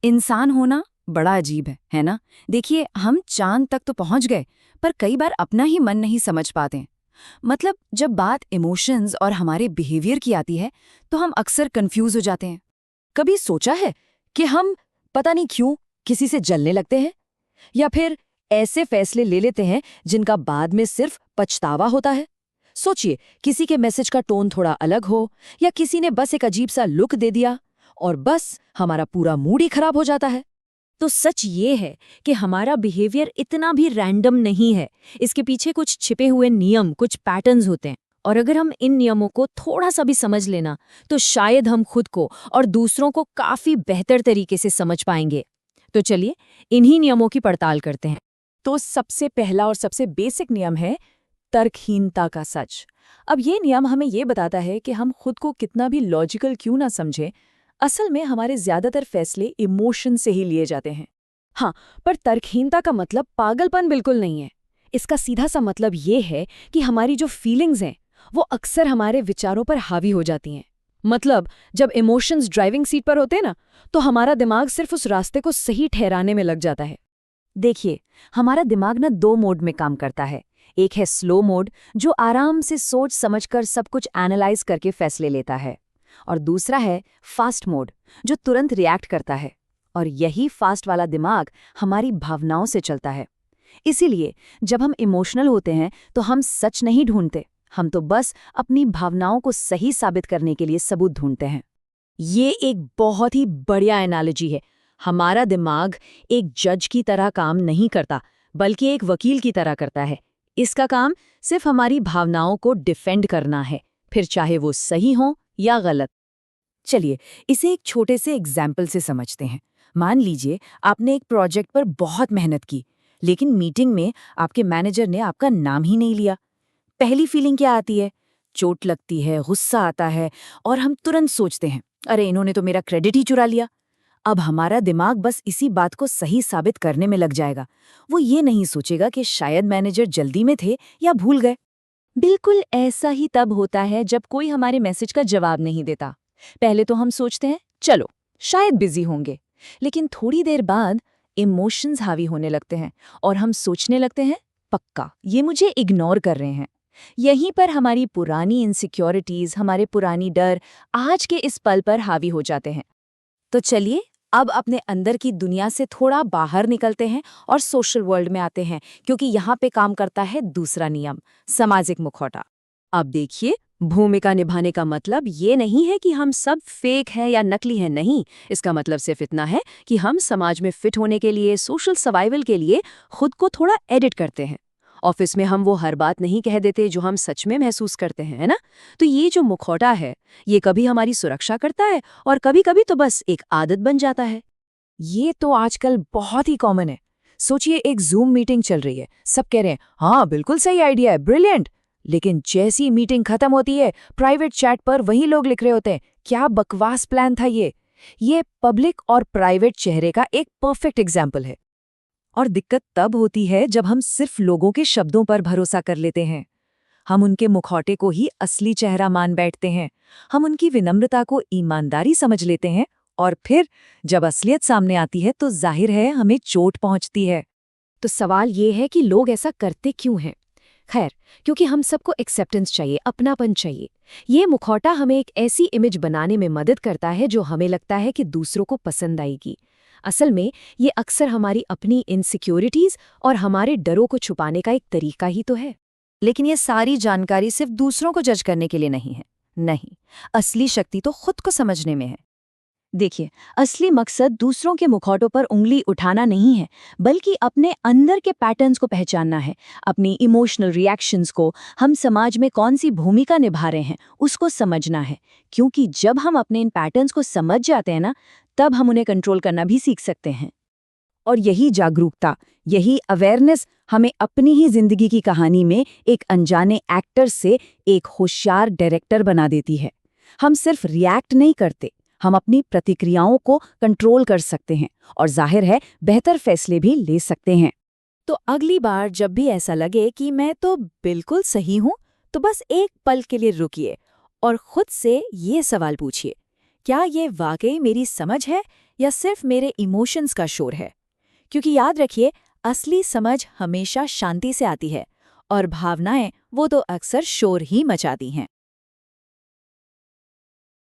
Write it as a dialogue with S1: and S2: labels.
S1: इंसान होना बड़ा अजीब है ना? देखिए, हम चांद तक तो पहुंच गए, पर कई बार अपना ही मन नहीं समझ पाते। मतलब जब बात इमोशंस और हमारे बिहेवियर की आती है, तो हम अक्सर कंफ्यूज हो जाते हैं।
S2: कभी सोचा है कि हम पता नहीं क्यों किसी से जलने लगते हैं या फिर ऐसे फैसले ले लेते हैं जिनका बाद में सिर्फ पछतावा होता है। सोचिए, किसी के मैसेज का टोन थोड़ा अलग हो या किसी ने बस एक अजीब सा लुक दे दिया और बस हमारा पूरा मूड ही खराब हो जाता है।
S3: तो सच ये है कि हमारा बिहेवियर इतना भी रैंडम नहीं है। इसके पीछे कुछ छिपे हुए नियम, कुछ पैटर्न्स होते हैं। और अगर हम इन नियमों को थोड़ा सा भी समझ लेना, तो शायद हम खुद को और दूसरों को काफी बेहतर तरीके से समझ पाएंगे। तो चलिए, इन्हीं नियमों की पड़ताल करते हैं।
S2: तो सबसे पहला और सबसे बेसिक नियम है तर्कहीनता का सच। अब ये नियम हमें ये बताता है कि हम खुद को कितना भी लॉजिकल क्यों ना समझें, असल में हमारे ज्यादातर फैसले इमोशन से ही लिए जाते हैं। हाँ, पर तर्कहीनता का मतलब पागलपन बिल्कुल नहीं है। इसका सीधा सा मतलब ये है कि हमारी जो फीलिंग्स हैं वो अक्सर हमारे विचारों पर हावी हो जाती हैं। मतलब जब इमोशंस ड्राइविंग सीट पर होते हैं ना, तो हमारा दिमाग सिर्फ उस रास्ते को सही ठहराने में लग जाता है।
S1: देखिए, हमारा दिमाग ना दो मोड में काम करता है। एक है स्लो मोड, जो आराम से सोच समझकर सब कुछ एनालाइज करके फैसले लेता है, और दूसरा है फास्ट मोड, जो तुरंत रिएक्ट करता है। और यही फास्ट वाला दिमाग हमारी भावनाओं से चलता है। इसीलिए जब हम इमोशनल होते हैं तो हम सच नहीं ढूंढते, हम तो बस अपनी भावनाओं को सही साबित करने के लिए सबूत ढूंढते हैं।
S3: ये एक बहुत ही बढ़िया एनालॉजी है। हमारा दिमाग एक जज की तरह काम नहीं करता, बल्कि एक वकील की तरह करता है। इसका काम सिर्फ हमारी भावनाओं को डिफेंड करना है, फिर चाहे वो सही हो या गलत।
S1: चलिए, इसे एक छोटे से एग्जाम्पल से समझते हैं। मान लीजिए आपने एक प्रोजेक्ट पर बहुत मेहनत की, लेकिन मीटिंग में आपके मैनेजर ने आपका नाम ही नहीं लिया। पहली फीलिंग क्या आती है? चोट लगती है, गुस्सा आता है, और हम तुरंत सोचते हैं, अरे इन्होंने तो मेरा क्रेडिट ही चुरा लिया। अब हमारा दिमाग बस इसी बात को सही साबित करने में लग जाएगा। वो ये नहीं सोचेगा कि शायद मैनेजर जल्दी में थे या भूल गए।
S3: बिल्कुल ऐसा ही तब होता है जब कोई हमारे मैसेज का जवाब नहीं देता। पहले तो हम सोचते हैं, चलो शायद बिजी होंगे, लेकिन थोड़ी देर बाद इमोशंस हावी होने लगते हैं और हम सोचने लगते हैं, पक्का ये मुझे इग्नोर कर रहे हैं। यहीं पर हमारी पुरानी इनसिक्योरिटीज, हमारे पुरानी डर आज के इस पल पर हावी हो जाते हैं।
S1: तो चलिए, अब अपने अंदर की दुनिया से थोड़ा बाहर निकलते हैं और सोशल वर्ल्ड में आते हैं, क्योंकि यहाँ पे काम करता है दूसरा नियम, सामाजिक मुखौटा।
S2: अब देखिए, भूमिका निभाने का मतलब ये नहीं है कि हम सब फेक हैं या नकली हैं, नहीं। इसका मतलब सिर्फ इतना है कि हम समाज में फिट होने के लिए, सोशल सर्वाइवल के लिए खुद को थोड़ा एडिट करते हैं। ऑफिस में हम वो हर बात नहीं कह देते जो हम सच में महसूस करते हैं, है ना? तो ये जो मुखौटा है, ये कभी हमारी सुरक्षा करता है और कभी कभी तो बस एक आदत बन जाता है।
S1: ये तो आजकल बहुत ही कॉमन है। सोचिए, एक जूम मीटिंग चल रही है, सब कह रहे हैं हाँ बिल्कुल सही आइडिया है, ब्रिलियंट। लेकिन जैसी मीटिंग खत्म होती है, प्राइवेट चैट पर वही लोग लिख रहे होते हैं, क्या बकवास प्लान था ये। ये पब्लिक और प्राइवेट चेहरे का एक परफेक्ट एग्जाम्पल है।
S2: और दिक्कत तब होती है जब हम सिर्फ लोगों के शब्दों पर भरोसा कर लेते हैं। हम उनके मुखौटे को ही असली चेहरा मान बैठते हैं। हम उनकी विनम्रता को ईमानदारी समझ लेते हैं, और फिर जब असलियत सामने आती है तो जाहिर है हमें चोट पहुंचती है।
S1: तो सवाल ये है कि लोग ऐसा करते क्यों हैं? खैर, क्योंकि हम सबको एक्सेप्टेंस चाहिए, अपनापन चाहिए। ये मुखौटा हमें एक ऐसी इमेज बनाने में मदद करता है जो हमें लगता है कि दूसरों को पसंद आएगी। असल में ये अक्सर हमारी अपनी इनसिक्योरिटीज और हमारे डरों को छुपाने का एक तरीका ही तो है। लेकिन ये सारी जानकारी सिर्फ दूसरों को जज करने के लिए नहीं है। नहीं, असली शक्ति तो खुद को समझने में है।
S3: देखिए, असली मकसद दूसरों के मुखौटों पर उंगली उठाना नहीं है, बल्कि अपने अंदर के पैटर्न्स को पहचानना है, अपनी इमोशनल रिएक्शंस को, हम समाज में कौन सी भूमिका निभा रहे हैं उसको समझना है। क्योंकि जब हम अपने इन पैटर्न्स को समझ जाते हैं ना, तब हम उन्हें कंट्रोल करना भी सीख सकते हैं।
S2: और यही जागरूकता, यही अवेयरनेस हमें अपनी ही जिंदगी की कहानी में एक अनजाने एक्टर से एक होशियार डायरेक्टर बना देती है। हम सिर्फ रिएक्ट नहीं करते, हम अपनी प्रतिक्रियाओं को कंट्रोल कर सकते हैं, और जाहिर है बेहतर फैसले भी ले सकते हैं।
S1: तो अगली बार जब भी ऐसा लगे कि मैं तो बिल्कुल सही हूं, तो बस एक पल के लिए रुकिए और खुद से ये सवाल पूछिए, क्या ये वाकई मेरी समझ है
S2: या सिर्फ मेरे इमोशंस का शोर है? क्योंकि याद रखिए, असली समझ हमेशा शांति से आती है और भावनाएं वो तो अक्सर शोर ही मचाती हैं।